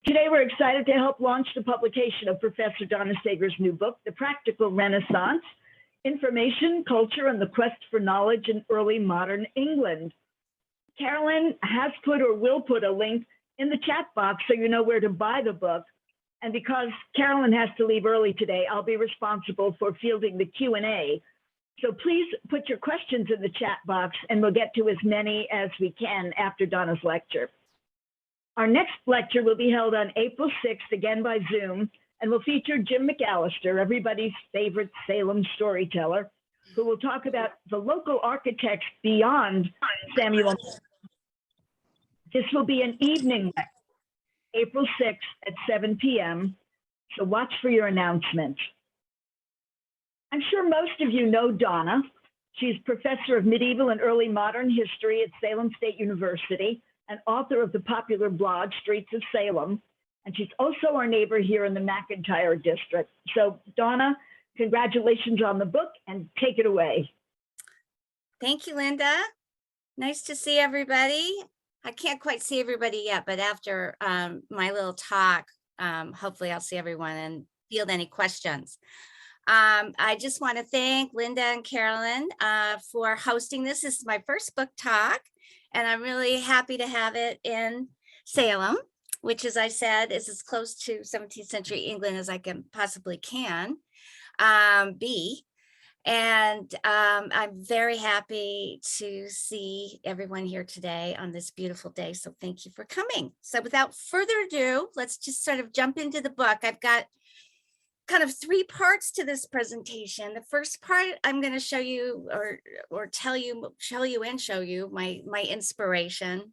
Today, we're excited to help launch the publication of Professor Donna Seger's new book, The Practical Renaissance, Information, Culture, and the Quest for Knowledge in Early Modern England. Carolyn has put or will put a link in the chat box so you know where to buy the book. And because Carolyn has to leave early today, I'll be responsible for fielding the Q&A. So please put your questions in the chat box and we'll get to as many as we can after Donna's lecture. Our next lecture will be held on April 6th, again by Zoom, and will feature Jim McAllister, everybody's favorite Salem storyteller, who will talk about the local architects beyond Samuel. This will be an evening, April 6th at 7 p.m., so watch for your announcement. I'm sure most of you know Donna. She's professor of medieval and early modern history at Salem State University and author of the popular blog Streets of Salem. And she's also our neighbor here in the McIntyre district. So Donna, congratulations on the book and take it away. Thank you, Linda. Nice to see everybody. I can't quite see everybody yet, but after my little talk, hopefully I'll see everyone and field any questions. I just want to thank Linda and Carolyn for hosting this. This is my first book talk, and I'm really happy to have it in Salem, which, as I said, is as close to 17th century England as I can possibly be. And I'm very happy to see everyone here today on this beautiful day. So thank you for coming. So without further ado, let's just sort of jump into the book. I've got kind of three parts to this presentation. The first part, I'm going to show you or show you my inspiration.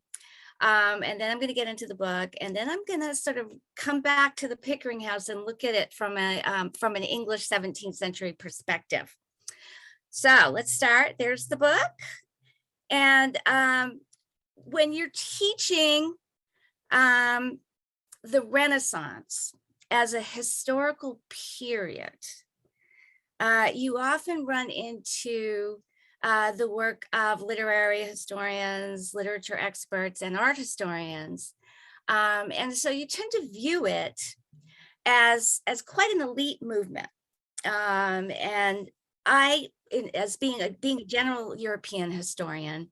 And then I'm going to get into the book, and then I'm going to sort of come back to the Pickering house and look at it from an English 17th century perspective. So let's start. There's the book. And when you're teaching the Renaissance as a historical period, you often run into the work of literary historians, literature experts, and art historians. And so you tend to view it as quite an elite movement. And as being a general European historian,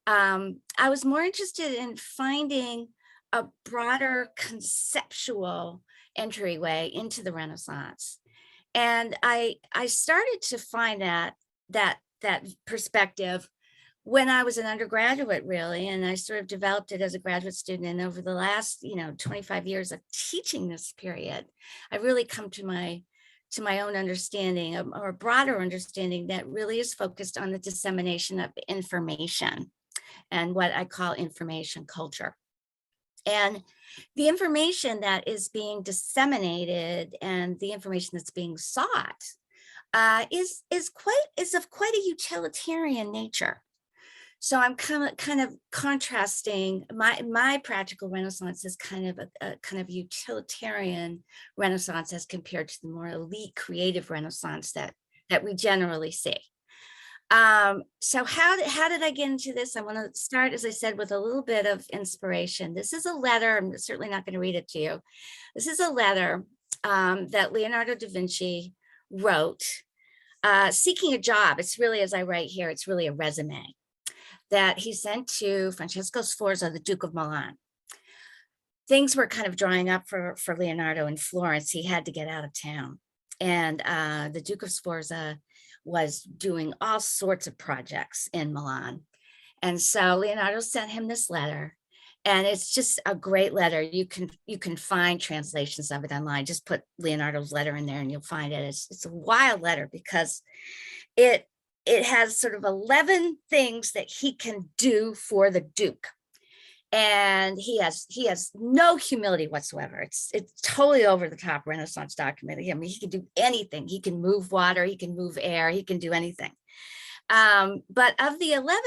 I was more interested in finding a broader conceptual entryway into the Renaissance. And I started to find that perspective when I was an undergraduate, really, and I sort of developed it as a graduate student. And over the last 25 years of teaching this period, I've really come to my own understanding, or a broader understanding that really is focused on the dissemination of information and what I call information culture. And the information that is being disseminated and the information that's being sought is of quite a utilitarian nature. So I'm kind of contrasting my practical Renaissance as kind of a kind of utilitarian Renaissance as compared to the more elite creative Renaissance that we generally see. So how did I get into this? I want to start, as I said, with a little bit of inspiration. This is a letter. I'm certainly not going to read it to you. This is a letter that Leonardo da Vinci wrote seeking a job. It's really, as I write here, it's really a resume that he sent to Francesco Sforza, the Duke of Milan. Things were kind of drying up for Leonardo in Florence. He had to get out of town. And the Duke of Sforza was doing all sorts of projects in Milan. And so Leonardo sent him this letter. And it's just a great letter. You can find translations of it online. Just put Leonardo's letter in there and you'll find it. It's a wild letter because it has sort of 11 things that he can do for the Duke. And he has no humility whatsoever. It's totally over the top Renaissance document. I mean, he can do anything. He can move water, he can move air, he can do anything. But of the 11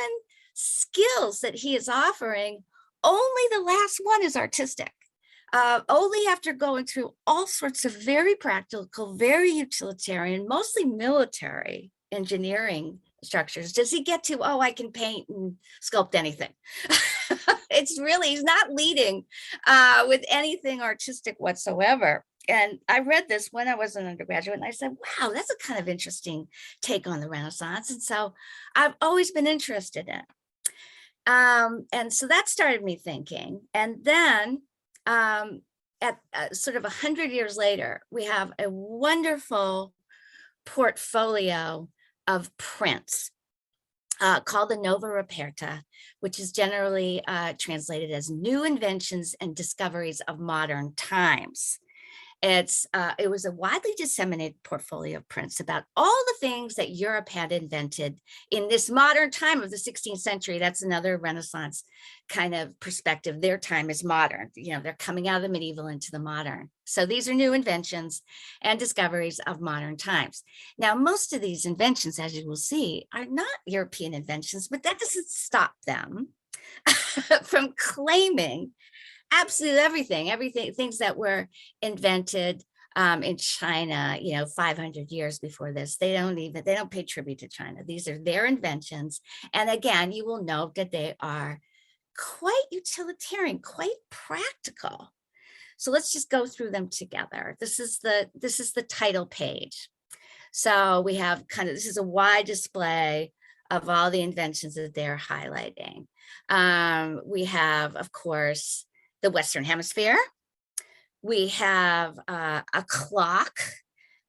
skills that he is offering, only the last one is artistic. Only after going through all sorts of very practical, very utilitarian, mostly military engineering structures does he get to, oh, I can paint and sculpt anything. It's really, he's not leading with anything artistic whatsoever. And I read this when I was an undergraduate, and I said, wow, that's a kind of interesting take on the Renaissance. And so I've always been interested in it. And so that started me thinking. And then at sort of 100 years later, we have a wonderful portfolio of prints called the Nova Reperta, which is generally translated as New Inventions and Discoveries of Modern Times. It was a widely disseminated portfolio of prints about all the things that Europe had invented in this modern time of the 16th century. That's another Renaissance kind of perspective. Their time is modern. You know, they're coming out of the medieval into the modern. So these are new inventions and discoveries of modern times. Now, most of these inventions, as you will see, are not European inventions, but that doesn't stop them from claiming absolutely everything, things that were invented in China, 500 years before this. They don't pay tribute to China. These are their inventions. And again, you will note that they are quite utilitarian, quite practical. So let's just go through them together. This is the title page. So we have this is a wide display of all the inventions that they're highlighting. We have, of course, the Western Hemisphere. We have a clock.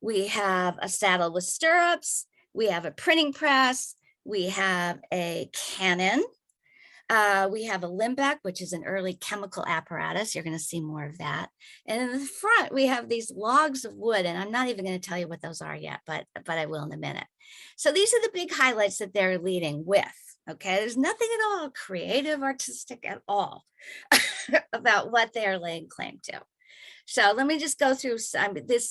We have a saddle with stirrups. We have a printing press. We have a cannon. We have a limbeck, which is an early chemical apparatus. You're going to see more of that. And in the front, we have these logs of wood, and I'm not even going to tell you what those are yet, but I will in a minute. So these are the big highlights that they're leading with. Okay, there's nothing at all creative, artistic at all about what they're laying claim to. So let me just go through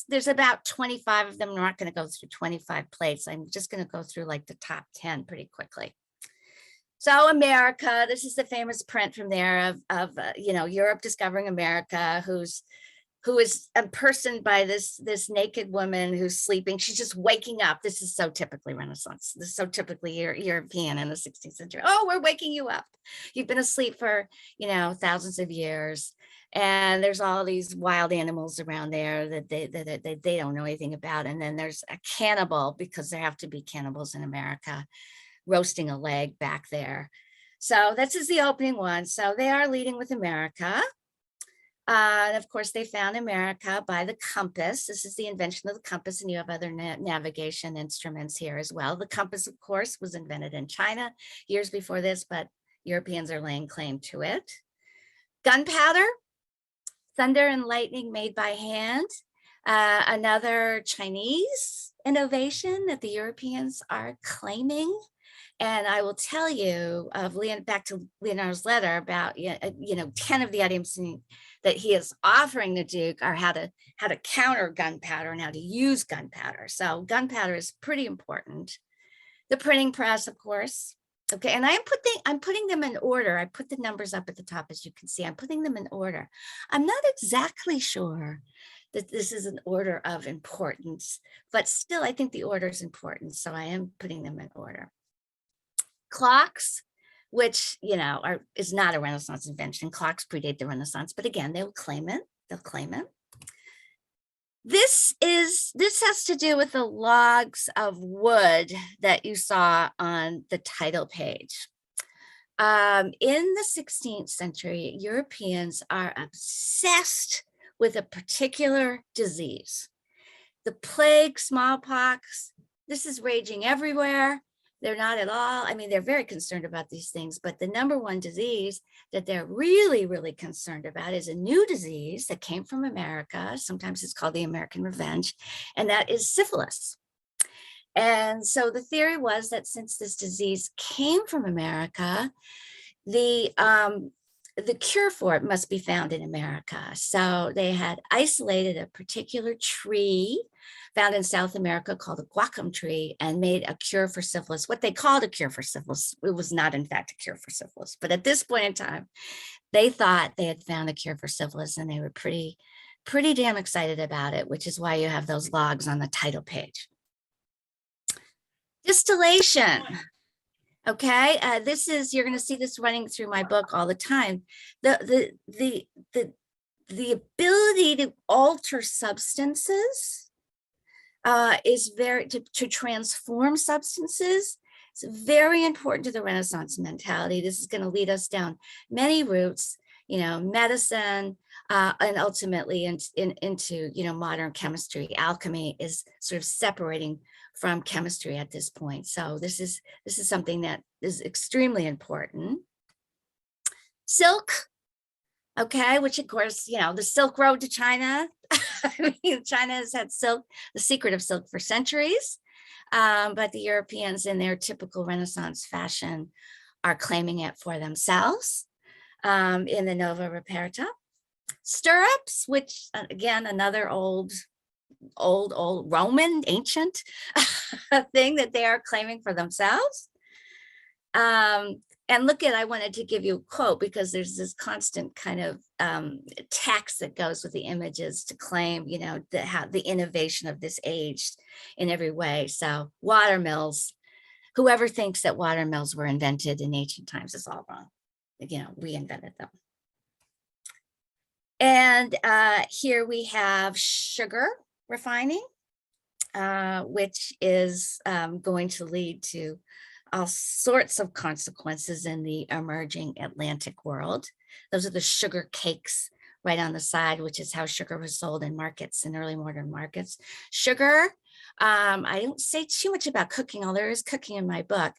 there's about 25 of them. I'm not going to go through 25 plates. I'm just going to go through like the top 10 pretty quickly. So America, this is the famous print from there of Europe discovering America, who is impersoned by this naked woman who's sleeping. She's just waking up. This is so typically Renaissance. This is so typically European in the 16th century. Oh, we're waking you up. You've been asleep for, thousands of years. And there's all these wild animals around there that they don't know anything about. And then there's a cannibal, because there have to be cannibals in America, roasting a leg back there. So this is the opening one. So they are leading with America. And of course, they found America by the compass. This is the invention of the compass, and you have other navigation instruments here as well. The compass, of course, was invented in China years before this, but Europeans are laying claim to it. Gunpowder, thunder and lightning made by hand. Another Chinese innovation that the Europeans are claiming. And I will tell you, back to Leonardo's letter, about 10 of the items that he is offering the Duke are how to counter gunpowder and how to use gunpowder. So gunpowder is pretty important. The printing press, of course. Okay, and I'm putting them in order. I put the numbers up at the top, as you can see. I'm putting them in order. I'm not exactly sure that this is an order of importance, but still, I think the order is important. So I am putting them in order. Clocks, which is not a Renaissance invention. Clocks predate the Renaissance, but again, they'll claim it. This has to do with the logs of wood that you saw on the title page. In the 16th century, Europeans are obsessed with a particular disease. The plague, smallpox, this is raging everywhere. They're not at all. I mean, they're very concerned about these things, but the number one disease that they're really, really concerned about is a new disease that came from America. Sometimes it's called the American Revenge, and that is syphilis. And so the theory was that since this disease came from America, the cure for it must be found in America. So they had isolated a particular tree found in South America called the guacum tree and made a cure for syphilis. What they called a cure for syphilis, it was not in fact a cure for syphilis, but at this point in time, they thought they had found a cure for syphilis, and they were pretty damn excited about it, which is why you have those logs on the title page. Distillation. Okay, this is, you're going to see this running through my book all the time. The ability to alter substances is very, to transform substances. It's very important to the Renaissance mentality. This is going to lead us down many routes, medicine, and ultimately into, modern chemistry. Alchemy is sort of separating from chemistry at this point. So this is something that is extremely important. Silk, okay, which of course, the Silk Road to China. I mean, China has had silk, the secret of silk, for centuries. But the Europeans, in their typical Renaissance fashion, are claiming it for themselves in the Nova Reperta. Stirrups, which again, another old Roman, ancient thing that they are claiming for themselves. And look at, I wanted to give you a quote because there's this constant kind of text that goes with the images to claim, the innovation of this age in every way. So water mills, whoever thinks that water mills were invented in ancient times is all wrong. We invented them. And here we have sugar refining, which is going to lead to all sorts of consequences in the emerging Atlantic world. Those are the sugar cakes right on the side, which is how sugar was sold in markets, in early modern markets. Sugar, I don't say too much about cooking, although there is cooking in my book.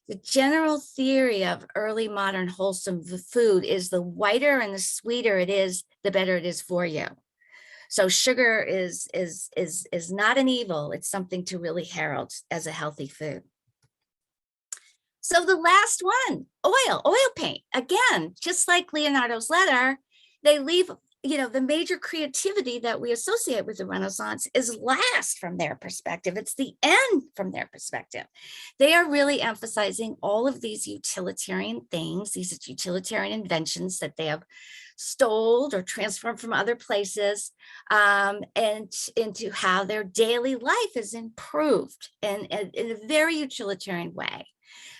The general theory of early modern wholesome food is the whiter and the sweeter it is, the better it is for you. So sugar is not an evil. It's something to really herald as a healthy food. So the last one, oil paint. Again, just like Leonardo's letter, they leave, the major creativity that we associate with the Renaissance is last from their perspective. It's the end from their perspective. They are really emphasizing all of these utilitarian things, these utilitarian inventions that they have stole or transformed from other places, and into how their daily life is improved in a very utilitarian way.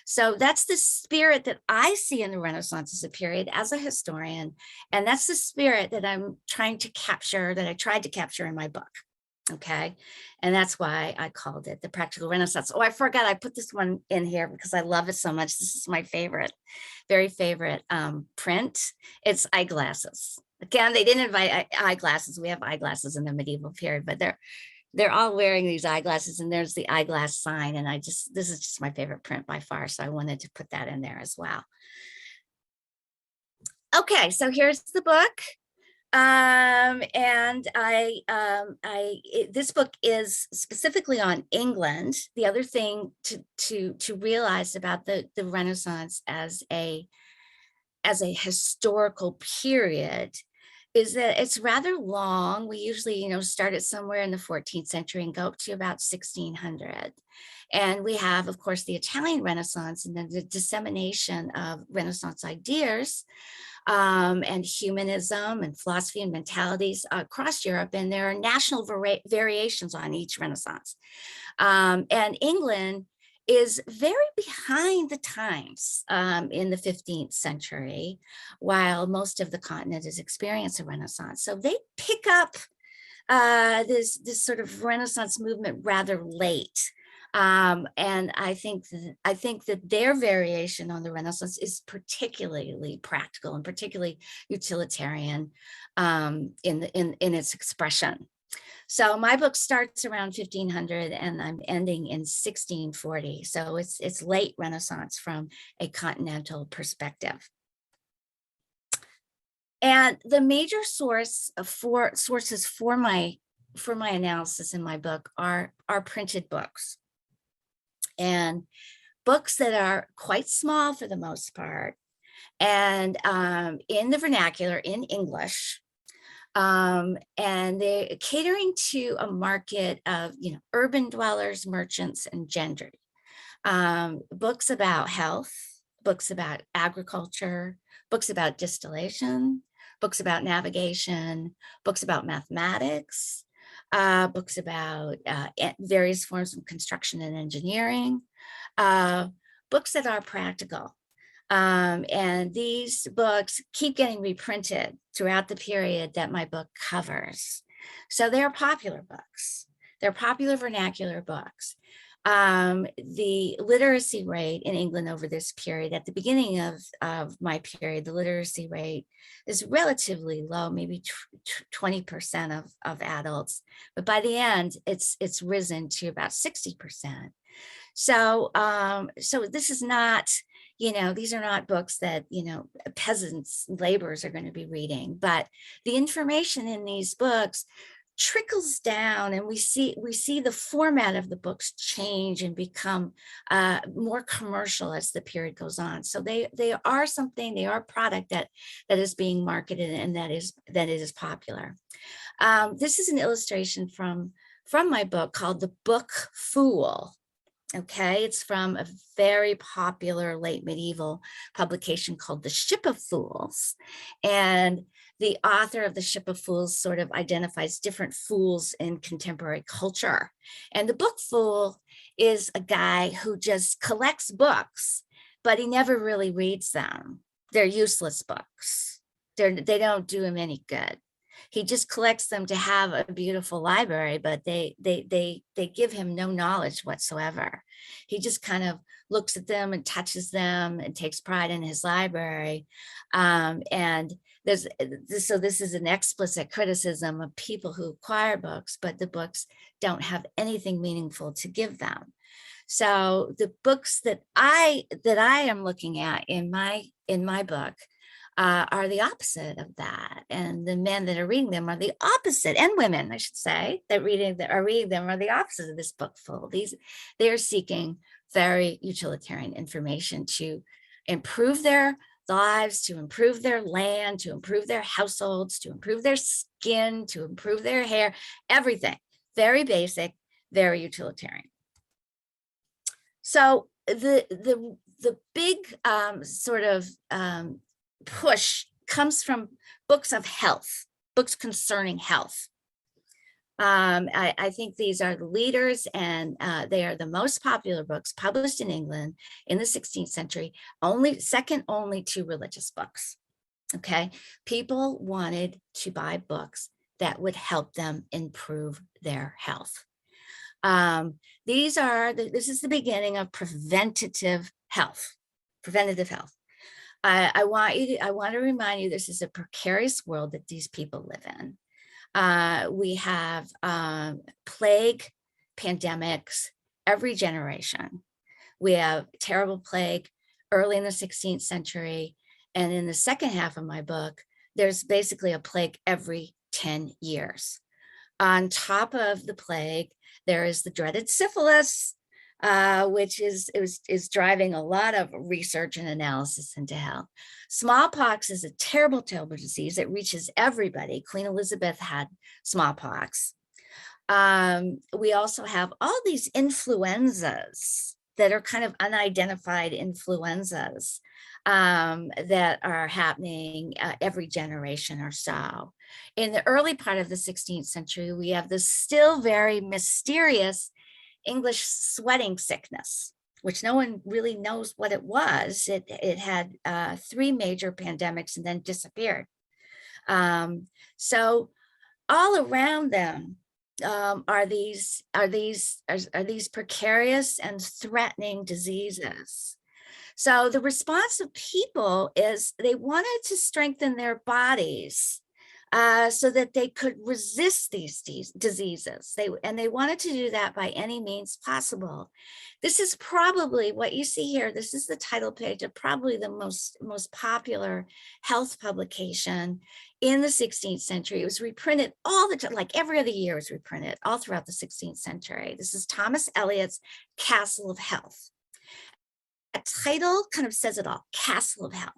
So that's the spirit that I see in the Renaissance as a period as a historian. And that's the spirit that I'm trying to capture, that I tried to capture in my book. Okay. And that's why I called it The Practical Renaissance. Oh, I forgot I put this one in here because I love it so much. This is my favorite, very favorite print. It's eyeglasses. Again, they didn't invite eyeglasses. We have eyeglasses in the medieval period, but they're all wearing these eyeglasses, and there's the eyeglass sign. And this is just my favorite print by far. So I wanted to put that in there as well. Okay, so here's the book. And this book is specifically on England. The other thing to realize about the Renaissance as a historical period is that it's rather long. We usually, start it somewhere in the 14th century and go up to about 1600. And we have, of course, the Italian Renaissance and then the dissemination of Renaissance ideas and humanism and philosophy and mentalities across Europe. And there are national variations on each Renaissance. And England is very behind the times in the 15th century, while most of the continent is experiencing a Renaissance. So they pick up this sort of Renaissance movement rather late. And I think that their variation on the Renaissance is particularly practical and particularly utilitarian in its expression. So my book starts around 1500 and I'm ending in 1640. So it's late Renaissance from a continental perspective. And the major sources for my analysis in my book are printed books, and books that are quite small for the most part, and in the vernacular, in English. And they're catering to a market of, urban dwellers, merchants, and gentry. Books about health, books about agriculture, books about distillation, books about navigation, books about mathematics, books about various forms of construction and engineering, books that are practical. And these books keep getting reprinted throughout the period that my book covers. So they're popular books. They're popular vernacular books. The literacy rate in England over this period, at the beginning of my period, the literacy rate is relatively low, maybe 20% of adults. But by the end, it's risen to about 60%. So, so this is not, these are not books that, peasants, laborers are going to be reading, but the information in these books trickles down, and we see the format of the books change and become more commercial as the period goes on. So they are something, they are a product that is being marketed and that is popular. This is an illustration from my book called The Book Fool. Okay, it's from a very popular late medieval publication called The Ship of Fools. And the author of The Ship of Fools sort of identifies different fools in contemporary culture. And the book fool is a guy who just collects books, but he never really reads them. They're useless books. They don't do him any good. He just collects them to have a beautiful library, but they give him no knowledge whatsoever. He just kind of looks at them and touches them and takes pride in his library. And this is an explicit criticism of people who acquire books, but the books don't have anything meaningful to give them. So the books that I am looking at in my book are the opposite of that, and the men that are reading them are the opposite, and women, I should say, that are reading them are the opposite of this book full. They are seeking very utilitarian information to improve their lives, to improve their land, to improve their households, to improve their skin, to improve their hair, everything. Very basic, very utilitarian. So the big sort of push comes from books of health, books concerning health. I think these are the leaders, and they are the most popular books published in England in the 16th century, second only to religious books. Okay, people wanted to buy books that would help them improve their health. This is the beginning of preventative health. I want to remind you, this is a precarious world that these people live in. We have plague, pandemics, every generation. We have terrible plague early in the 16th century. And in the second half of my book, there's basically a plague every 10 years. On top of the plague, there is the dreaded syphilis, which is driving a lot of research and analysis into health. Smallpox is a terrible, terrible disease. It reaches everybody. Queen Elizabeth had smallpox. We also have all these influenzas that are kind of unidentified influenzas that are happening every generation or so. In the early part of the 16th century, we have this still very mysterious English sweating sickness, which no one really knows what it was. It had 3 major pandemics and then disappeared. So all around them are these precarious and threatening diseases. So the response of people is they wanted to strengthen their bodies so that they could resist these diseases. They wanted to do that by any means possible. This is probably what you see here. This is the title page of probably the most popular health publication in the 16th century. It was reprinted all the time, like every other year it was reprinted all throughout the 16th century. This is Thomas Eliot's Castle of Health. A title kind of says it all, Castle of Health.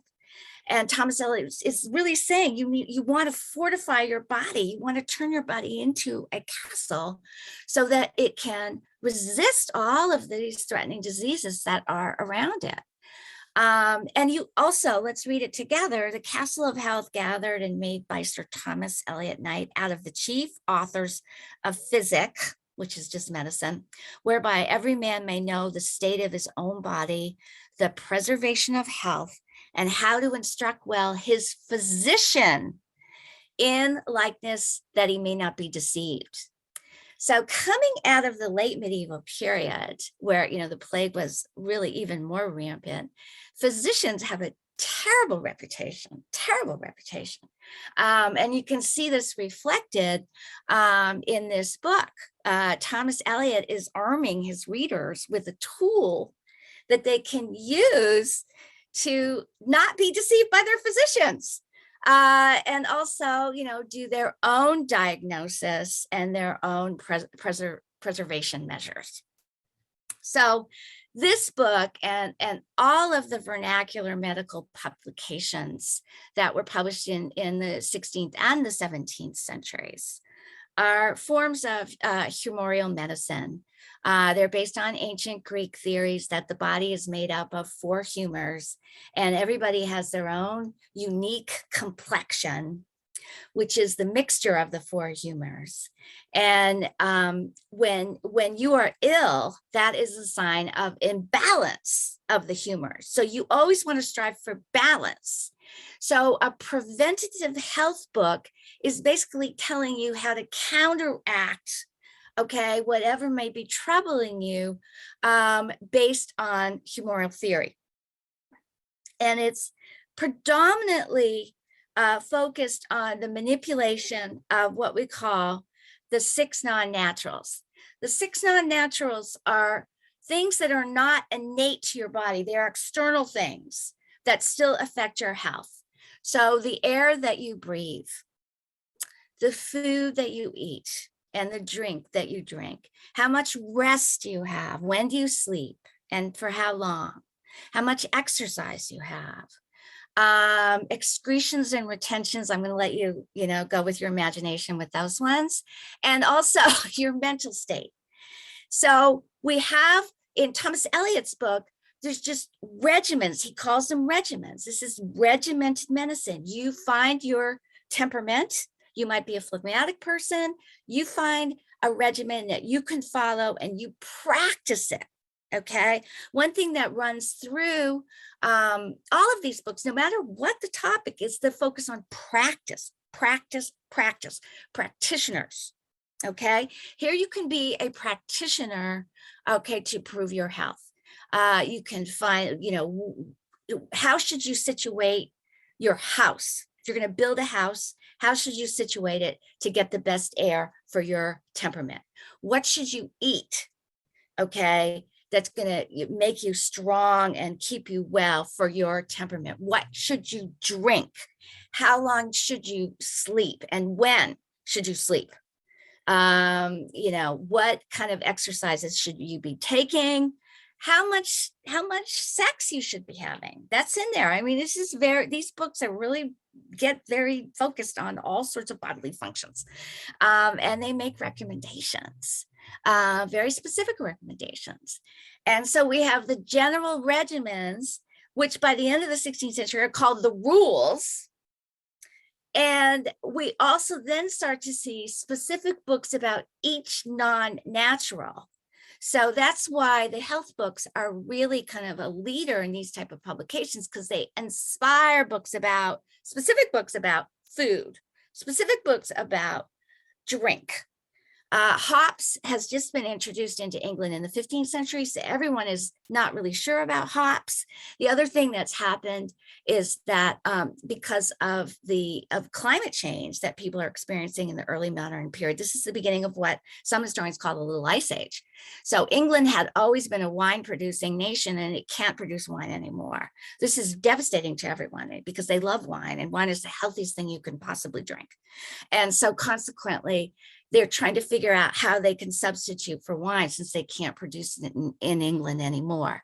And Thomas Eliot is really saying you want to fortify your body. You want to turn your body into a castle so that it can resist all of these threatening diseases that are around it. And you also, let's read it together. The Castle of Health, gathered and made by Sir Thomas Eliot Knight out of the chief authors of physic, which is just medicine, whereby every man may know the state of his own body, the preservation of health, and how to instruct well his physician in likeness that he may not be deceived. So coming out of the late medieval period, where the plague was really even more rampant, physicians have a terrible reputation. And you can see this reflected in this book. Thomas Eliot is arming his readers with a tool that they can use to not be deceived by their physicians. And also, do their own diagnosis and their own preservation measures. So this book and all of the vernacular medical publications that were published in the 16th and the 17th centuries are forms of humoral medicine. They're based on ancient Greek theories that the body is made up of 4 humors, and everybody has their own unique complexion, which is the mixture of the 4 humors. And when you are ill, that is a sign of imbalance of the humors. So you always want to strive for balance. So a preventative health book is basically telling you how to counteract, whatever may be troubling you, based on humoral theory. And it's predominantly focused on the manipulation of what we call the 6 non-naturals. The 6 non-naturals are things that are not innate to your body. They are external things that still affect your health. So the air that you breathe, the food that you eat, and the drink that you drink, how much rest you have, when do you sleep, and for how long, how much exercise you have, excretions and retentions. I'm going to let you, go with your imagination with those ones, and also your mental state. So we have in Thomas Eliot's book, there's just regimens. He calls them regimens. This is regimented medicine. You find your temperament. You might be a phlegmatic person. You find a regimen that you can follow and you practice it. Okay. One thing that runs through all of these books, no matter what the topic is, the focus on practice, practitioners. Okay. Here you can be a practitioner, to prove your health. You can find, how should you situate your house? If you're going to build a house, how should you situate it to get the best air for your temperament? What should you eat? That's going to make you strong and keep you well for your temperament. What should you drink? How long should you sleep? And when should you sleep? What kind of exercises should you be taking? How much sex you should be having? That's in there. I mean, these books are really get very focused on all sorts of bodily functions. And they make recommendations, very specific recommendations. And so we have the general regimens, which by the end of the 16th century are called the rules. And we also then start to see specific books about each non-natural. So that's why the health books are really kind of a leader in these type of publications, because they inspire specific books about food, specific books about drink. Hops has just been introduced into England in the 15th century, so everyone is not really sure about hops. The other thing that's happened is that because of climate change that people are experiencing in the early modern period, this is the beginning of what some historians call the Little Ice Age. So England had always been a wine-producing nation, and it can't produce wine anymore. This is devastating to everyone because they love wine, and wine is the healthiest thing you can possibly drink. And so consequently, they're trying to figure out how they can substitute for wine since they can't produce it in England anymore.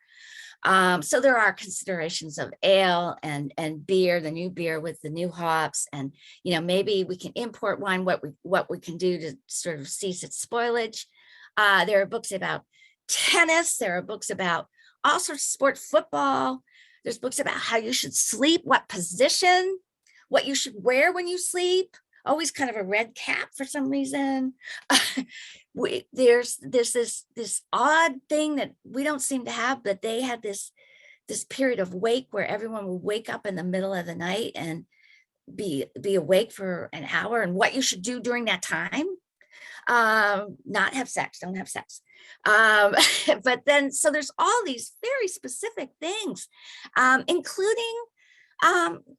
So there are considerations of ale and beer, the new beer with the new hops, and maybe we can import wine. What we can do to sort of cease its spoilage. There are books about tennis. There are books about all sorts of sport, football. There's books about how you should sleep, what position, what you should wear when you sleep. Always kind of a red cap for some reason. there's this odd thing that we don't seem to have, but they had this period of wake where everyone would wake up in the middle of the night and be awake for an hour, and what you should do during that time. Not have sex, don't have sex. But then, so there's all these very specific things, including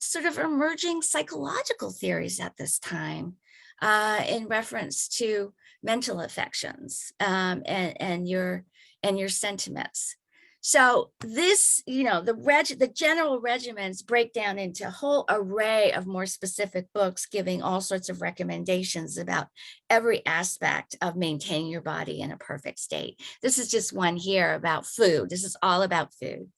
sort of emerging psychological theories at this time, in reference to mental affections, and your sentiments. So this, the general regimens break down into a whole array of more specific books, giving all sorts of recommendations about every aspect of maintaining your body in a perfect state. This is just one here about food. This is all about food.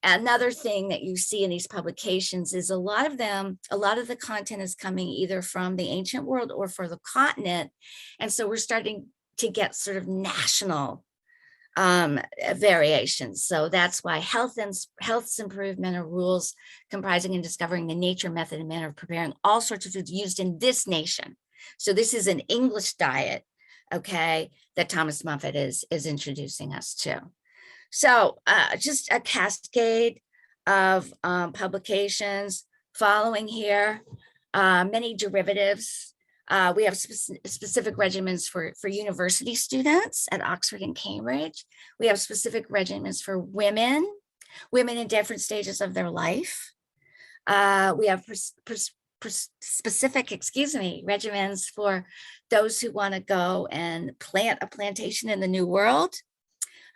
Another thing that you see in these publications is a lot of the content is coming either from the ancient world or for the continent. And so we're starting to get sort of national variations. So that's why health's improvement or rules comprising and discovering the nature, method, and manner of preparing all sorts of foods used in this nation. So this is an English diet, okay, that Thomas Moffat is introducing us to. So just a cascade of publications following here, many derivatives. We have specific regimens for university students at Oxford and Cambridge. We have specific regimens for women in different stages of their life. We have specific, regimens for those who want to go and plant a plantation in the New World.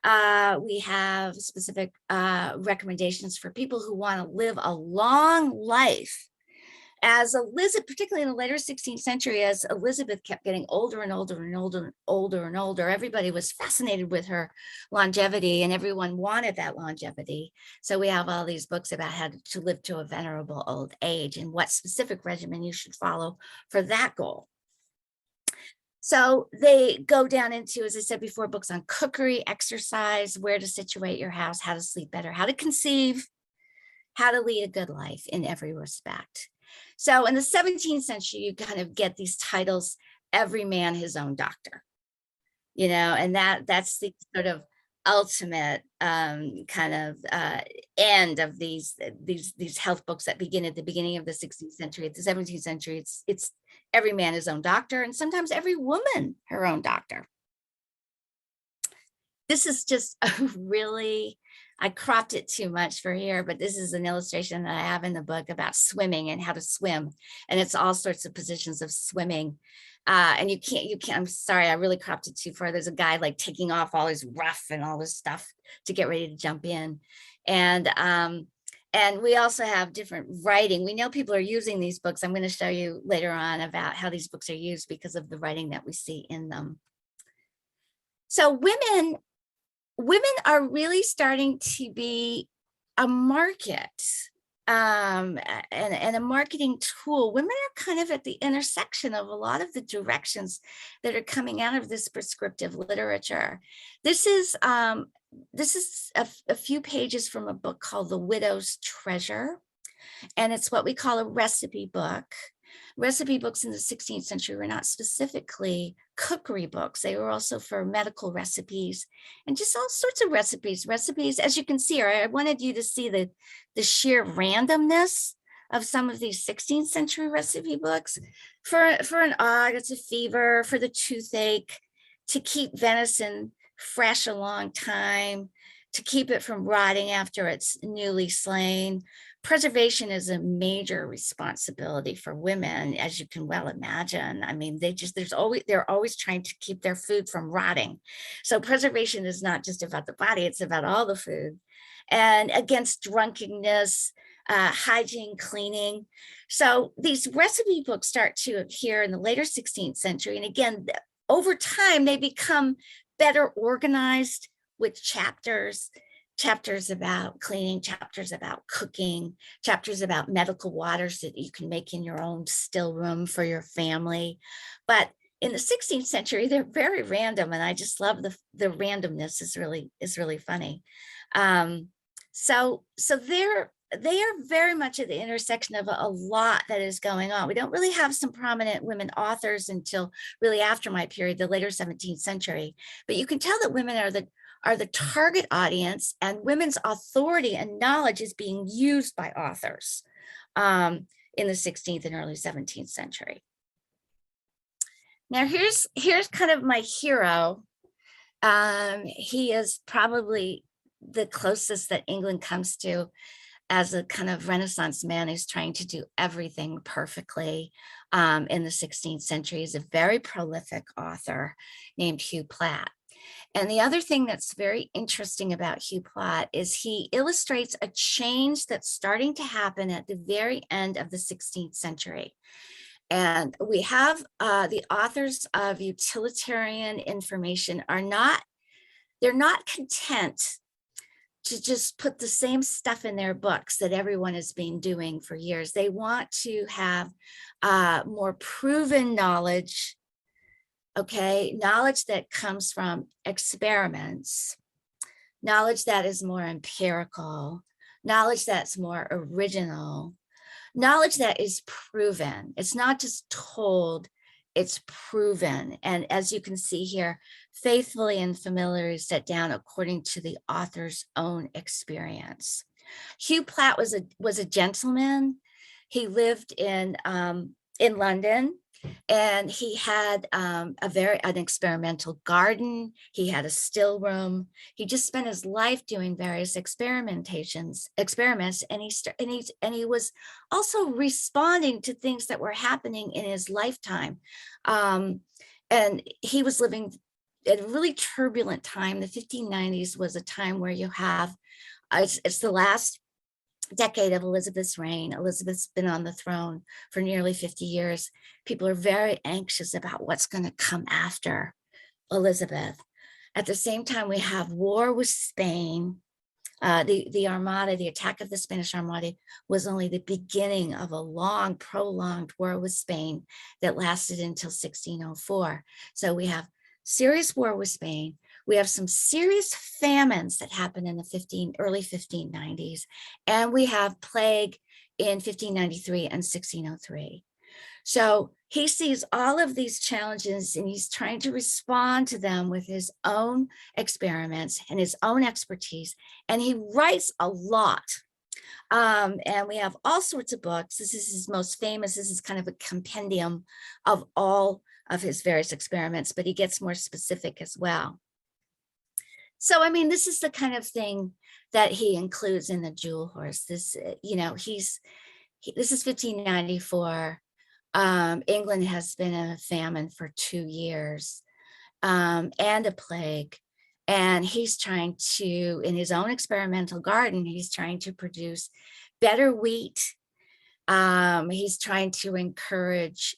We have specific recommendations for people who want to live a long life. As Elizabeth, particularly in the later 16th century, as Elizabeth kept getting older and older and older and older and older, everybody was fascinated with her longevity and everyone wanted that longevity. So we have all these books about how to live to a venerable old age and what specific regimen you should follow for that goal. So they go down into, as I said before, books on cookery, exercise, where to situate your house, how to sleep better, how to conceive, how to lead a good life in every respect. So in the 17th century, you kind of get these titles, every man his own doctor, and that's the sort of ultimate kind of end of these health books that begin at the beginning of the 16th century. At the 17th century, it's every man his own doctor, and sometimes every woman her own doctor. This is just a really, I cropped it too much for here, but this is an illustration that I have in the book about swimming and how to swim. And it's all sorts of positions of swimming. And you can't, I'm sorry, I really cropped it too far. There's a guy like taking off all his ruff and all this stuff to get ready to jump in. And we also have different writing. We know people are using these books. I'm going to show you later on about how these books are used because of the writing that we see in them. So women are really starting to be a market and a marketing tool. Women are kind of at the intersection of a lot of the directions that are coming out of this prescriptive literature. This is a few pages from a book called The Widow's Treasure, and it's what we call a recipe book. Recipe books in the 16th century were not specifically cookery books. They were also for medical recipes and just all sorts of recipes. As you can see here, I wanted you to see the sheer randomness of some of these 16th century recipe books. For an ague, it's a fever, for the toothache, to keep venison fresh a long time, to keep it from rotting after it's newly slain. Preservation is a major responsibility for women, as you can well imagine. I mean, they're always trying to keep their food from rotting. So preservation is not just about the body, it's about all the food. And against drunkenness, hygiene, cleaning. So these recipe books start to appear in the later 16th century. And again, over time, they become better organized with chapters about cleaning, chapters about cooking, chapters about medical waters that you can make in your own still room for your family. But in the 16th century, they're very random, and I just love the randomness is really funny. So they are very much at the intersection of a lot that is going on. We don't really have some prominent women authors until really after my period, the later 17th century. But you can tell that women are the target audience, and women's authority and knowledge is being used by authors in the 16th and early 17th century. Now here's kind of my hero. He is probably the closest that England comes to as a kind of Renaissance man who's trying to do everything perfectly in the 16th century. He's a very prolific author named Hugh Platt. And the other thing that's very interesting about Hugh Platt is he illustrates a change that's starting to happen at the very end of the 16th century. And we have the authors of utilitarian information they're not content to just put the same stuff in their books that everyone has been doing for years. They want to have more proven knowledge, okay? Knowledge that comes from experiments, knowledge that is more empirical, knowledge that's more original, knowledge that is proven. It's not just told, it's proven. And as you can see here, faithfully and familiarly set down according to the author's own experience. Hugh Platt was a gentleman. He lived in London, and he had an experimental garden. He had a still room. He just spent his life doing various experiments, and he was also responding to things that were happening in his lifetime. And he was living at a really turbulent time. The 1590s was a time where you have, it's the last decade of Elizabeth's reign. Elizabeth's been on the throne for nearly 50 years. People are very anxious about what's going to come after Elizabeth. At the same time, we have war with Spain. The Armada, the attack of the Spanish Armada, was only the beginning of a long, prolonged war with Spain that lasted until 1604. So we have serious war with Spain. We have some serious famines that happened in the early 1590s, and we have plague in 1593 and 1603. So he sees all of these challenges, and he's trying to respond to them with his own experiments and his own expertise, and he writes a lot. And we have all sorts of books. This is his most famous. This is kind of a compendium of all of his various experiments, but he gets more specific as well. So, I mean, this is the kind of thing that he includes in the Jewel Horse. This, this is 1594. England has been in a famine for 2 years and a plague. And he's trying to, in his own experimental garden, he's trying to produce better wheat. He's trying to encourage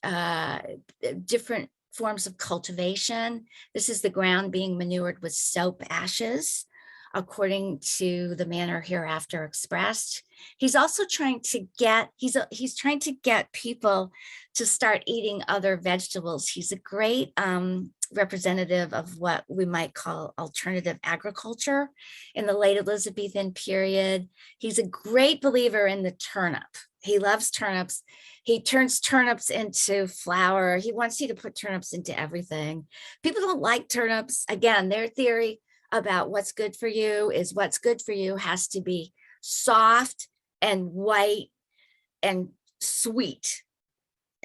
different forms of cultivation. This is the ground being manured with soap ashes, according to the manner hereafter expressed. He's also trying to get, he's trying to get people to start eating other vegetables. He's a great representative of what we might call alternative agriculture in the late Elizabethan period. He's a great believer in the turnip. He loves turnips. He turns turnips into flour. He wants you to put turnips into everything. People don't like turnips. Again, their theory about what's good for you is what's good for you has to be soft and white and sweet.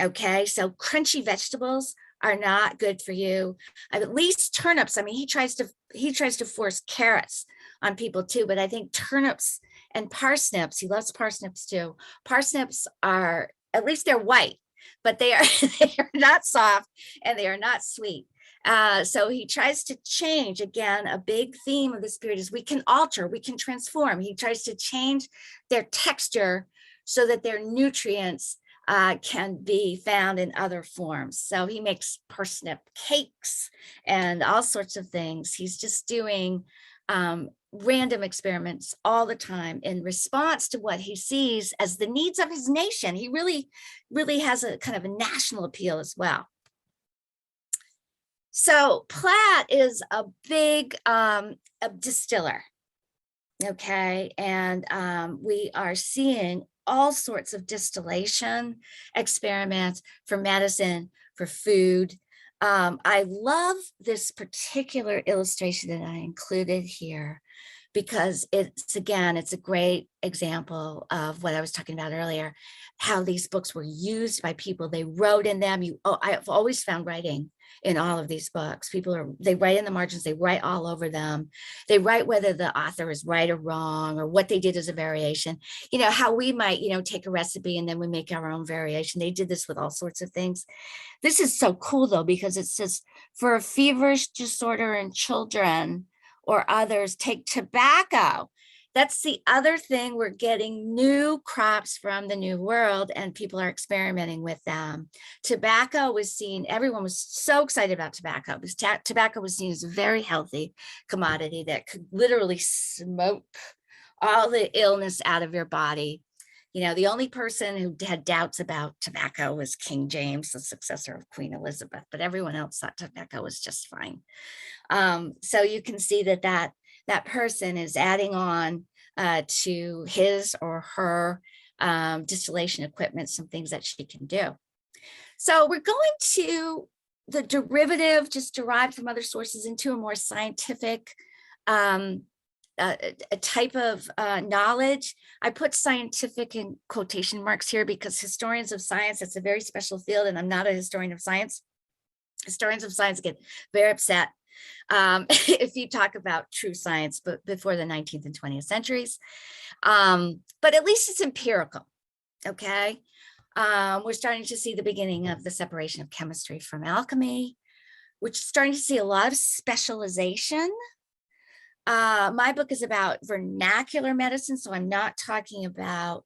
Okay, so crunchy vegetables are not good for you. At least turnips. I mean, he tries to force carrots on people too, but I think turnips and parsnips, he loves parsnips too. Parsnips are, at least they're white, but they are not soft and they are not sweet. So he tries to change. Again, a big theme of this period is we can alter, we can transform. He tries to change their texture so that their nutrients can be found in other forms. So he makes parsnip cakes and all sorts of things. He's just doing random experiments all the time in response to what he sees as the needs of his nation. He really has a kind of a national appeal as well. So Platt is a big a distiller. Okay, and we are seeing all sorts of distillation experiments for medicine, for food. I love this particular illustration that I included here because it's a great example of what I was talking about earlier, how these books were used by people. They wrote in them. I've always found writing in all of these books. They write in the margins, they write all over them. They write whether the author is right or wrong, or what they did as a variation. You know, how we might, take a recipe and then we make our own variation. They did this with all sorts of things. This is so cool though, because it says, for a feverish disorder in children or others, take tobacco. That's the other thing. We're getting new crops from the New World and people are experimenting with them. Tobacco was seen, everyone was so excited about tobacco because tobacco was seen as a very healthy commodity that could literally smoke all the illness out of your body. The only person who had doubts about tobacco was King James, the successor of Queen Elizabeth, but everyone else thought tobacco was just fine. So you can see that person is adding on to his or her distillation equipment, some things that she can do. So we're going to the derivative, just derived from other sources, into a more scientific a type of knowledge. I put scientific in quotation marks here because historians of science, it's a very special field, and I'm not a historian of science. Historians of science get very upset if you talk about true science, but before the 19th and 20th centuries. But at least it's empirical, okay? We're starting to see the beginning of the separation of chemistry from alchemy. We're starting to see a lot of specialization. My book is about vernacular medicine, so I'm not talking about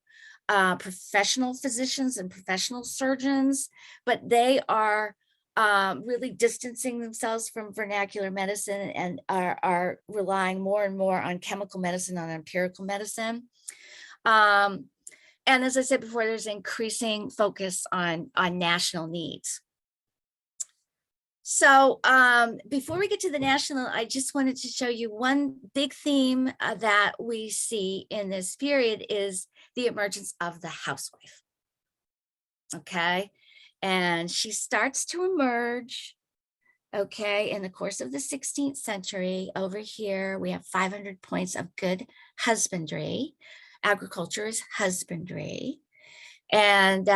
professional physicians and professional surgeons, but they are really distancing themselves from vernacular medicine and are relying more and more on chemical medicine, on empirical medicine. And as I said before, there's increasing focus on national needs. So before we get to the national, I just wanted to show you one big theme that we see in this period is the emergence of the housewife. Okay, and she starts to emerge, okay, in the course of the 16th century. Over here, we have 500 points of good husbandry. Agriculture is husbandry. And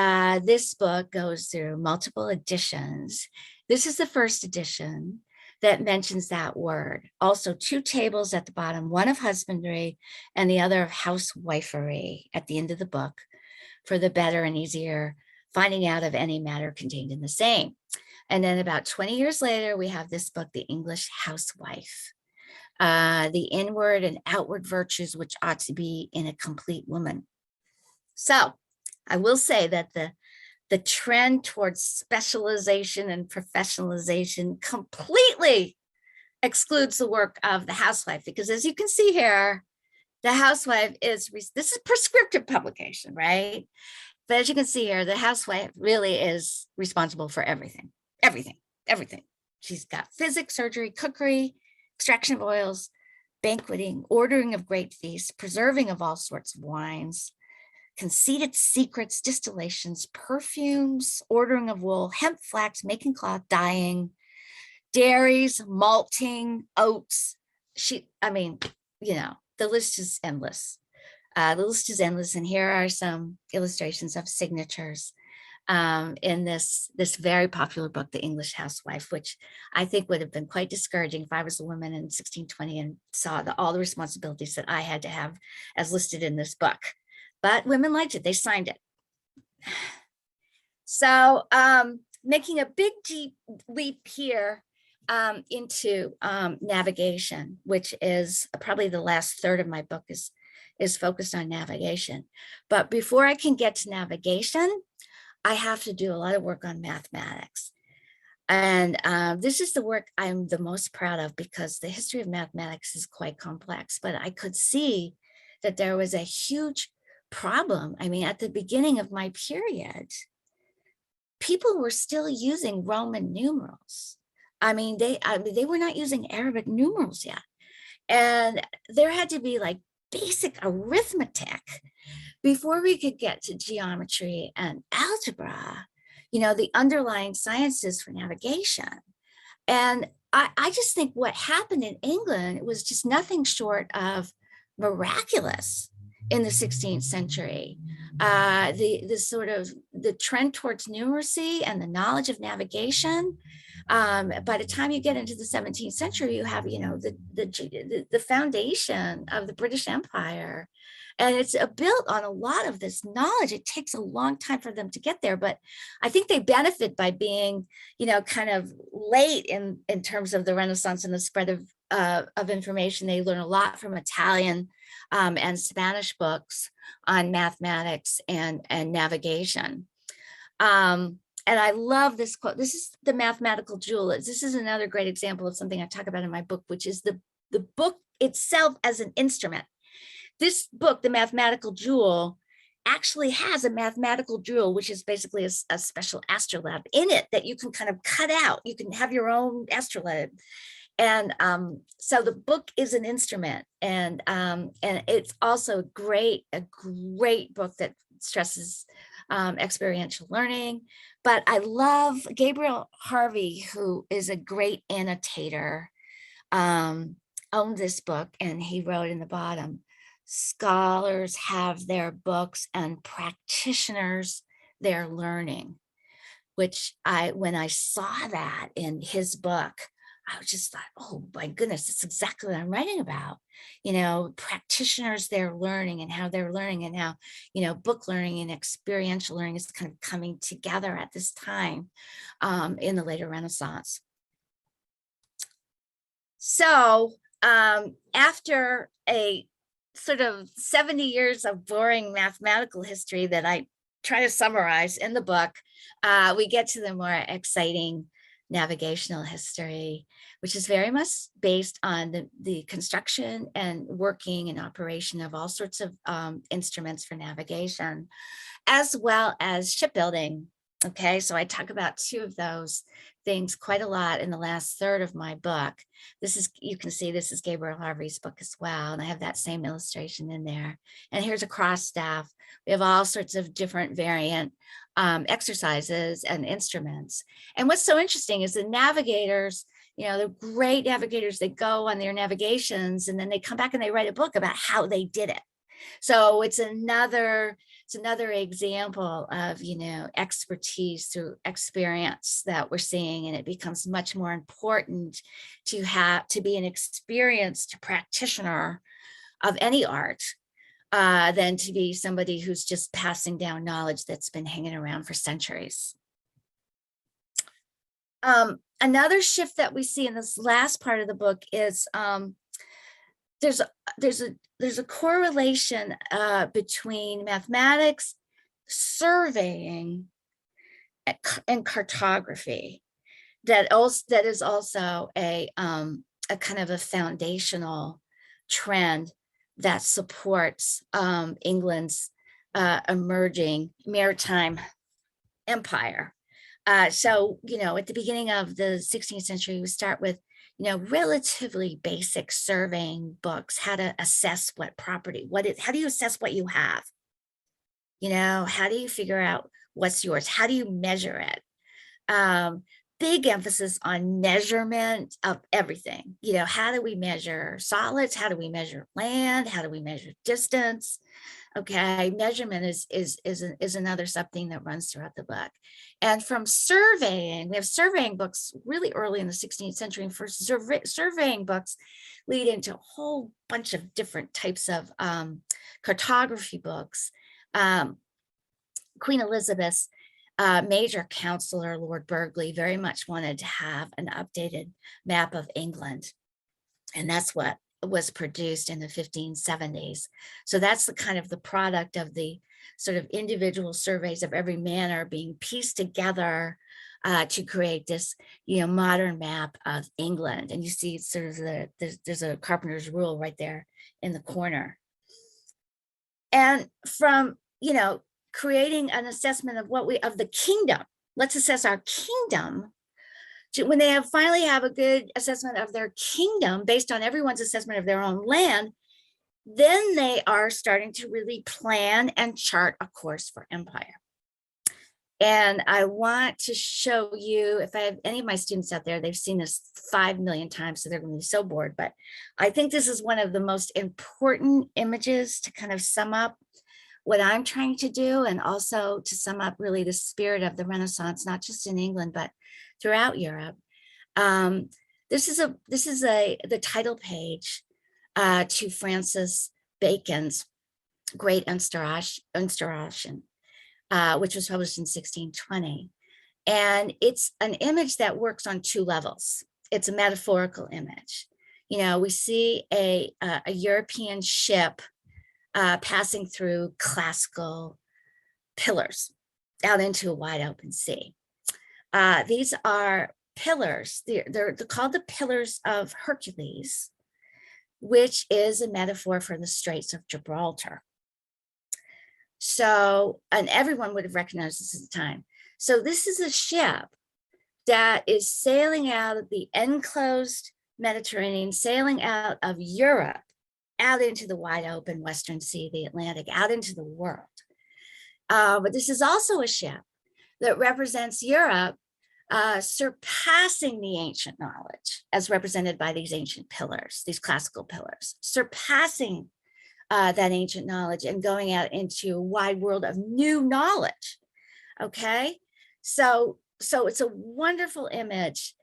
this book goes through multiple editions. This is the first edition that mentions that word. Also, 2 tables at the bottom, one of husbandry and the other of housewifery at the end of the book for the better and easier finding out of any matter contained in the same. And then about 20 years later, we have this book, The English Housewife, the inward and outward virtues which ought to be in a complete woman. So I will say that the trend towards specialization and professionalization completely excludes the work of the housewife, because as you can see here, the housewife this is prescriptive publication, right? But as you can see here, the housewife really is responsible for everything. She's got physics, surgery, cookery, extraction of oils, banqueting, ordering of great feasts, preserving of all sorts of wines, conceited secrets, distillations, perfumes, ordering of wool, hemp, flax, making cloth, dyeing, dairies, malting, oats. The list is endless. And here are some illustrations of signatures in this very popular book, The English Housewife, which I think would have been quite discouraging if I was a woman in 1620 and saw all the responsibilities that I had to have as listed in this book. But women liked it, they signed it. So making a big deep leap here into navigation, which is probably the last third of my book is focused on navigation. But before I can get to navigation, I have to do a lot of work on mathematics. And this is the work I'm the most proud of, because the history of mathematics is quite complex, but I could see that there was a huge problem. I mean, at the beginning of my period, people were still using Roman numerals. They were not using Arabic numerals yet. And there had to be like basic arithmetic before we could get to geometry and algebra, the underlying sciences for navigation. And I just think what happened in England was just nothing short of miraculous in the 16th century. The sort of the trend towards numeracy and the knowledge of navigation. By the time you get into the 17th century, you have, the foundation of the British Empire. And it's built on a lot of this knowledge. It takes a long time for them to get there, but I think they benefit by being, kind of late in terms of the Renaissance and the spread of information. They learn a lot from Italian and Spanish books on mathematics and navigation. And I love this quote. This is the mathematical jewel. This is another great example of something I talk about in my book, which is the book itself as an instrument. This book, The Mathematical Jewel, actually has a mathematical jewel, which is basically a special astrolabe in it that you can kind of cut out. You can have your own astrolabe. And so the book is an instrument, and it's also a great book that stresses experiential learning. But I love Gabriel Harvey, who is a great annotator, owned this book, and he wrote in the bottom, "Scholars have their books and practitioners their learning," which when I saw that in his book, I just thought, oh my goodness, that's exactly what I'm writing about. Practitioners, their learning, and how they're learning, and how, book learning and experiential learning is kind of coming together at this time in the later Renaissance. So after a sort of 70 years of boring mathematical history that I try to summarize in the book, we get to the more exciting navigational history, which is very much based on the construction and working and operation of all sorts of instruments for navigation, as well as shipbuilding. Okay, so I talk about two of those things quite a lot in the last third of my book. You can see this is Gabriel Harvey's book as well, and I have that same illustration in there. And here's a cross staff. We have all sorts of different variant exercises and instruments. And what's so interesting is the navigators, they're great navigators. They go on their navigations and then they come back and they write a book about how they did it. So it's another example of, expertise through experience that we're seeing. And it becomes much more important to be an experienced practitioner of any art than to be somebody who's just passing down knowledge that's been hanging around for centuries. Another shift that we see in this last part of the book is there's a correlation between mathematics, surveying, and cartography that is also a kind of a foundational trend that supports England's emerging maritime empire. So, at the beginning of the 16th century, we start with, relatively basic surveying books, how to assess what property, how do you assess what you have? How do you figure out what's yours? How do you measure it? Big emphasis on measurement of everything. How do we measure solids? How do we measure land? How do we measure distance? Okay, measurement is another something that runs throughout the book. And from surveying, we have surveying books really early in the 16th century. And first surveying books lead into a whole bunch of different types of cartography books. Queen Elizabeth's major counselor, Lord Burghley, very much wanted to have an updated map of England. And that's what was produced in the 1570s. So that's the kind of the product of the sort of individual surveys of every manor being pieced together to create this, modern map of England. And you see sort of there's a carpenter's rule right there in the corner. And from, creating an assessment of of the kingdom, let's assess our kingdom. When they finally have a good assessment of their kingdom based on everyone's assessment of their own land, Then they are starting to really plan and chart a course for empire. And I want to show you, if I have any of my students out there, they've seen this 5 million times, so they're going to be so bored. But I think this is one of the most important images to kind of sum up what I'm trying to do, and also to sum up really the spirit of the Renaissance, not just in England, but throughout Europe. This is the title page to Francis Bacon's Great Instauration, which was published in 1620. And it's an image that works on two levels. It's a metaphorical image. You know, we see a European ship passing through classical pillars out into a wide open sea. These are pillars. They're called the Pillars of Hercules, which is a metaphor for the Straits of Gibraltar. So, and everyone would have recognized this at the time. So this is a ship that is sailing out of the enclosed Mediterranean, sailing out of Europe, out into the wide open Western Sea, the Atlantic, out into the world. But this is also a ship that represents Europe surpassing the ancient knowledge as represented by these ancient pillars, these classical pillars, surpassing that ancient knowledge and going out into a wide world of new knowledge. Okay, so it's a wonderful image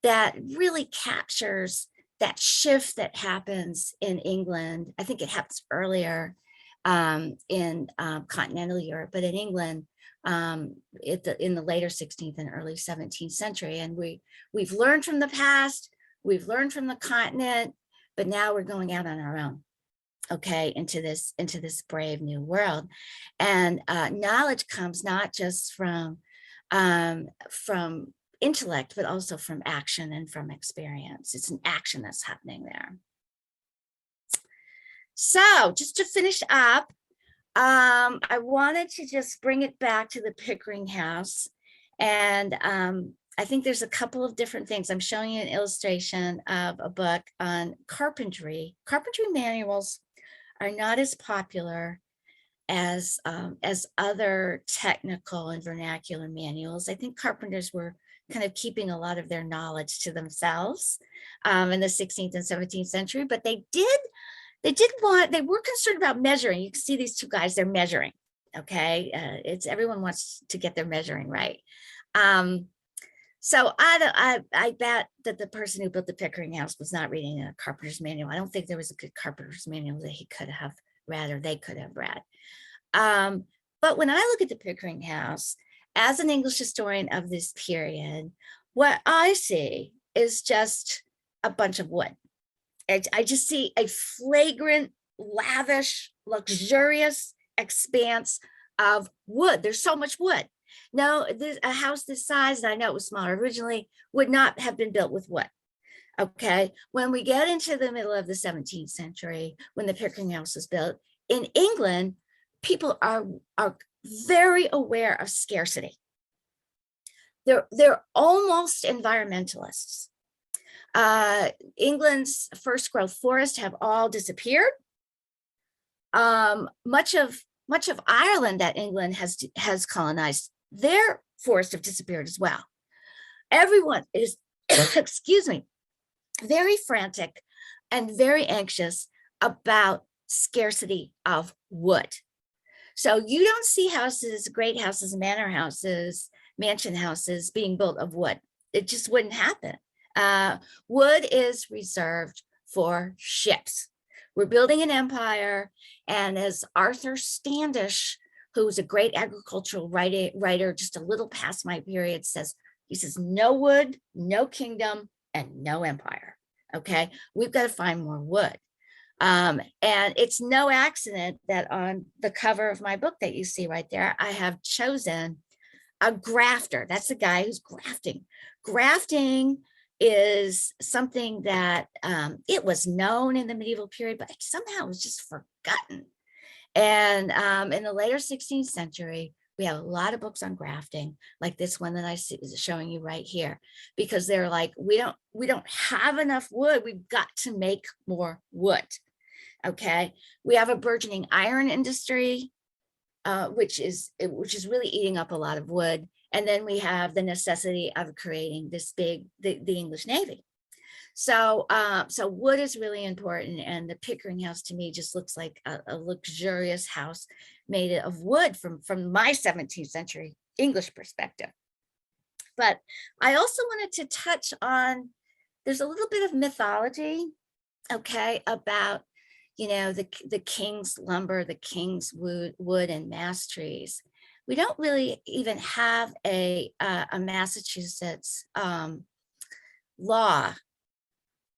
that really captures that shift that happens in England. I think it happens earlier in continental Europe, but in England in the later 16th and early 17th century. And we've learned from the past, we've learned from the continent, but now we're going out on our own. Okay, into this brave new world. And knowledge comes not just from intellect, but also from action and from experience. It's an action that's happening there. So just to finish up, I wanted to just bring it back to the Pickering house. And I think there's a couple of different things. I'm showing you an illustration of a book on carpentry. Carpentry manuals are not as popular as other technical and vernacular manuals. I think carpenters were kind of keeping a lot of their knowledge to themselves in the 16th and 17th century, but they were concerned about measuring. You can see these two guys, they're measuring. Okay, everyone wants to get their measuring right. So I bet that the person who built the Pickering house was not reading a carpenter's manual. I don't think there was a good carpenter's manual that he could have read or they could have read. But when I look at the Pickering house, as an English historian of this period, what I see is just a bunch of wood. I just see a flagrant, lavish, luxurious expanse of wood. There's so much wood. No, a house this size, and I know it was smaller originally, would not have been built with wood. Okay, when we get into the middle of the 17th century, when the Pickering house was built, in England, people are very aware of scarcity. They're almost environmentalists. England's first growth forests have all disappeared. Much of Ireland that England has colonized, their forests have disappeared as well. Everyone is, excuse me, very frantic and very anxious about scarcity of wood. So you don't see houses, great houses, manor houses, mansion houses being built of wood. It just wouldn't happen. Wood is reserved for ships. We're building an empire, and as Arthur Standish, who's a great agricultural writer just a little past my period, says, he says, no wood, no kingdom, and no empire. Okay, we've got to find more wood. And it's no accident that on the cover of my book that you see right there, I have chosen a grafter. That's the guy who's grafting. Grafting is something that it was known in the medieval period, but somehow it was just forgotten. And in the later 16th century, we have a lot of books on grafting, like this one that I see is showing you right here, because they're like, we don't have enough wood. We've got to make more wood. Okay, we have a burgeoning iron industry, which is really eating up a lot of wood. And then we have the necessity of creating this the English Navy. So, so wood is really important, and the Pickering house to me just looks like a luxurious house made of wood from my 17th century English perspective. But I also wanted to touch on, there's a little bit of mythology, okay, about, you know, the king's lumber, the king's wood and mast trees. We don't really even have a Massachusetts law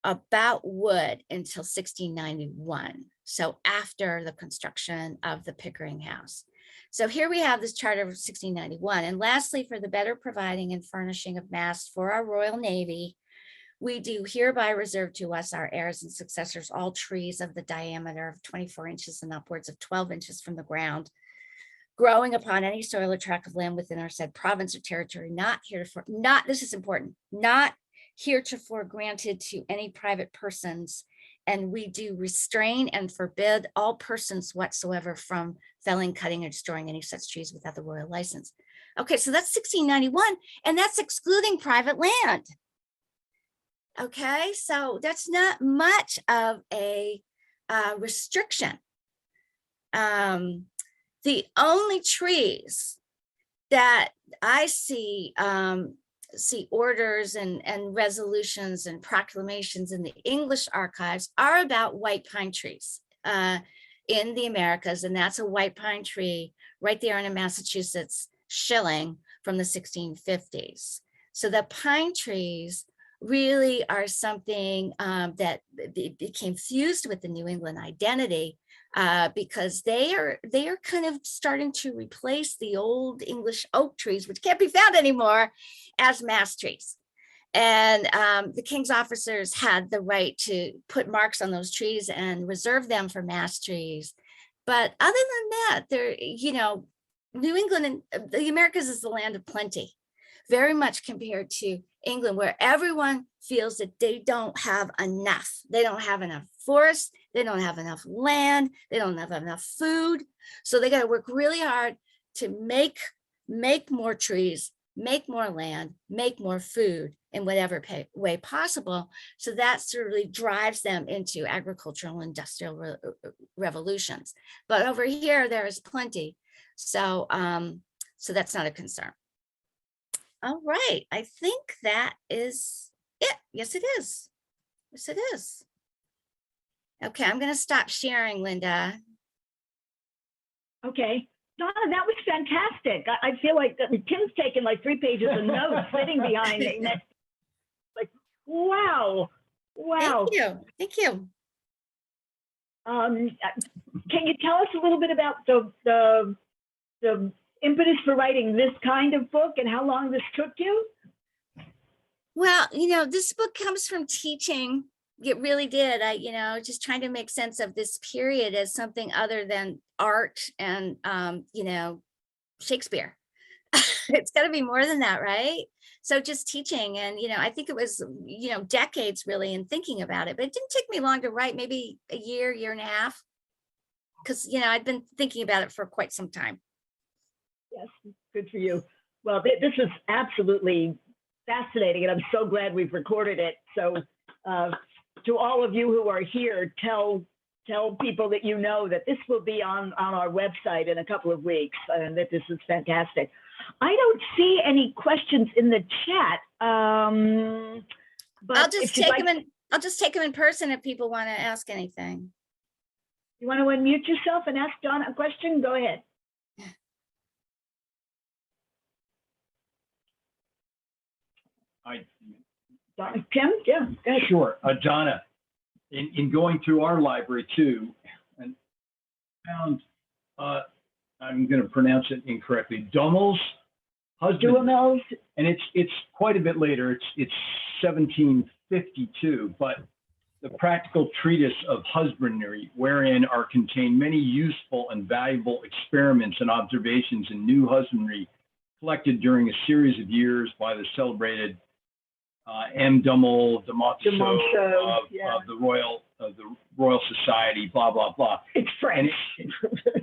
about wood until 1691. So after the construction of the Pickering house. So here we have this charter of 1691. And lastly, for the better providing and furnishing of masts for our Royal Navy, we do hereby reserve to us, our heirs and successors, all trees of the diameter of 24 inches and upwards of 12 inches from the ground, growing upon any soil or tract of land within our said province or territory, not heretofore, this is important, not heretofore granted to any private persons. And we do restrain and forbid all persons whatsoever from felling, cutting, or destroying any such trees without the royal license. Okay, so that's 1691, and that's excluding private land. Okay, so that's not much of a restriction. The only trees that I see orders and resolutions and proclamations in the English archives are about white pine trees in the Americas, and that's a white pine tree right there in a Massachusetts shilling from the 1650s. So the pine trees really are something that became fused with the New England identity because they are kind of starting to replace the old English oak trees, which can't be found anymore, as mast trees. And the king's officers had the right to put marks on those trees and reserve them for mast trees. But other than that, they're, you know, New England and the Americas is the land of plenty, very much compared to England, where everyone feels that they don't have enough. They don't have enough forest, they don't have enough land, they don't have enough food. So they got to work really hard to make more trees, make more land, make more food in whatever way possible. So that certainly drives them into agricultural industrial revolutions. But over here, there is plenty. So, so that's not a concern. All right, I think that is it. Yes, it is. Yes, it is. Okay, I'm going to stop sharing, Linda. Okay. Donna, that was fantastic. I feel like Tim's taken like 3 pages of notes sitting behind me. Like, wow. Wow. Thank you. Thank you. Can you tell us a little bit about the impetus for writing this kind of book and how long this took you? Well, you know, this book comes from teaching. It really did. You know, just trying to make sense of this period as something other than art and, you know, Shakespeare. It's got to be more than that, right? So just teaching, and, you know, I think it was, you know, decades really in thinking about it, but it didn't take me long to write, maybe a year and a half, because, you know, I'd been thinking about it for quite some time. Yes, good for you. Well, this is absolutely fascinating, and I'm so glad we've recorded it. So to all of you who are here, tell people that you know that this will be on our website in a couple of weeks, and that this is fantastic. I don't see any questions in the chat. But I'll just take them in. I'll just take them in person if people want to ask anything. You want to unmute yourself and ask Donna a question? Go ahead. Tim, yeah, go ahead. Sure. Donna, in going through our library too, and found, I'm going to pronounce it incorrectly, Dummel's husband. Duhamel's. And it's quite a bit later. It's 1752, but the practical treatise of husbandry, wherein are contained many useful and valuable experiments and observations in new husbandry collected during a series of years by the celebrated M. Dummel, Damosso Yeah. of the Royal the Royal Society, blah, blah, blah. It's French.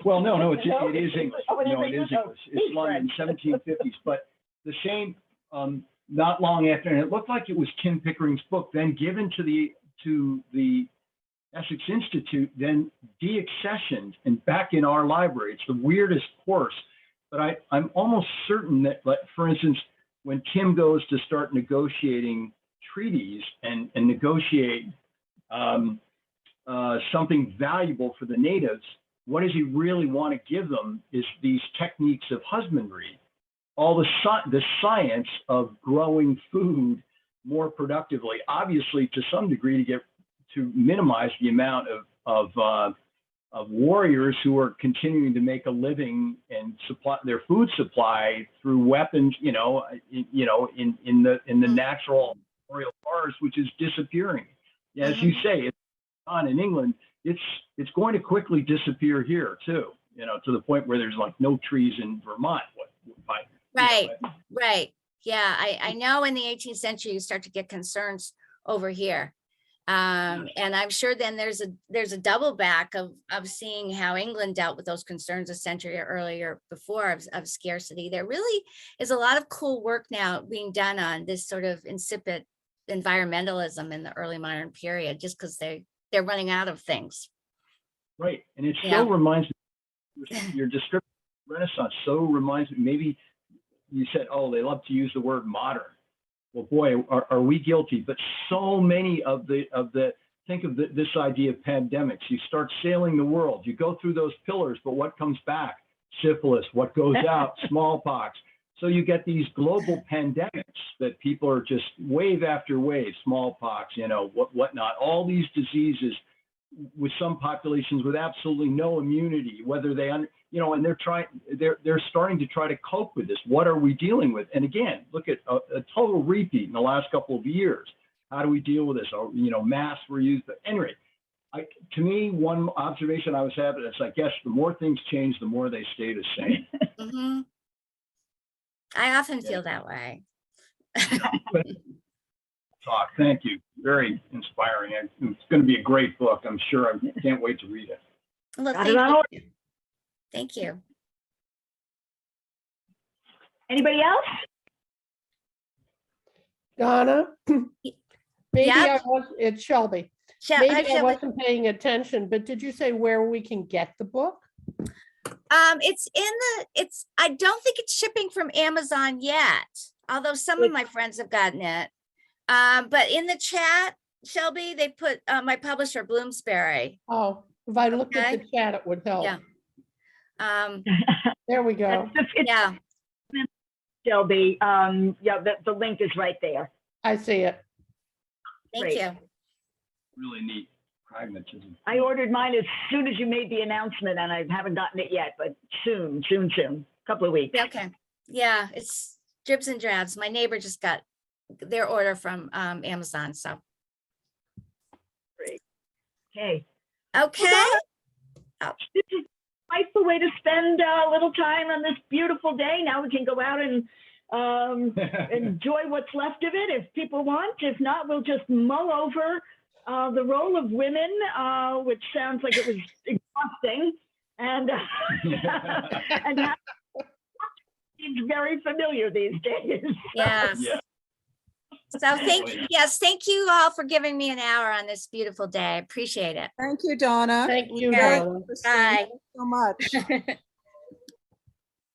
Well, no, it No, is English. oh, it is No, it is English? Oh, English. It's he's London, French. 1750s. But the same, not long after, and it looked like it was Tim Pickering's book, then given to the Essex Institute, then deaccessioned and back in our library. It's the weirdest course, but I'm almost certain that, like, for instance, when Tim goes to start negotiating treaties and negotiate something valuable for the natives, what does he really want to give them is these techniques of husbandry, all the science of growing food more productively, obviously to some degree to minimize the amount of warriors who are continuing to make a living and supply their food supply through weapons, in the natural boreal forest, which is disappearing. As you say, it's on in England. It's going to quickly disappear here too. To the point where there's like no trees in Vermont. Right. Yeah, I know in the 18th century you start to get concerns over here. And I'm sure then there's a double back of seeing how England dealt with those concerns a century earlier before of scarcity. There really is a lot of cool work now being done on this sort of insipid environmentalism in the early modern period, just because they're running out of things. Right, and it still reminds me, your description of Renaissance so reminds me, maybe you said, oh, they love to use the word modern. Well, boy, are we guilty? But so many of the think of this idea of pandemics. You start sailing the world. You go through those pillars, but what comes back? Syphilis. What goes out? Smallpox. So you get these global pandemics that people are just wave after wave. Smallpox, whatnot. All these diseases with some populations with absolutely no immunity, whether they and they're starting to try to cope with this. What are we dealing with? And again, look at a total repeat in the last couple of years. How do we deal with this? Masks were used, but anyway, to me, one observation I was having is, I guess the more things change, the more they stay the same. Mm-hmm. I often feel that way. Talk. Thank you. Very inspiring. It's going to be a great book. I'm sure. I can't wait to read it. Well, thank you. Anybody else? Donna, maybe Yeah. it's Shelby. Maybe I wasn't paying attention, but did you say where we can get the book? I don't think it's shipping from Amazon yet, although some of my friends have gotten it. But in the chat, Shelby, they put my publisher, Bloomsbury. Oh, if I looked at the chat, it would help. Yeah. There we go. Yeah. Shelby, the link is right there. I see it. Thank Great. you. Really neat. Pragmatism. I ordered mine as soon as you made the announcement, and I haven't gotten it yet, but soon. Couple of weeks. Okay. Yeah, it's dribs and drabs. My neighbor just got their order from Amazon, so. Great. Okay. Okay. This is a delightful way to spend a little time on this beautiful day. Now we can go out and enjoy what's left of it if people want. If not, we'll just mull over the role of women, which sounds like it was exhausting, and seems very familiar these days. Yes. Yeah. So thank you all for giving me an hour on this beautiful day. I appreciate it. Thank you, Donna. Thank you, Okay. Donna. Bye. So much.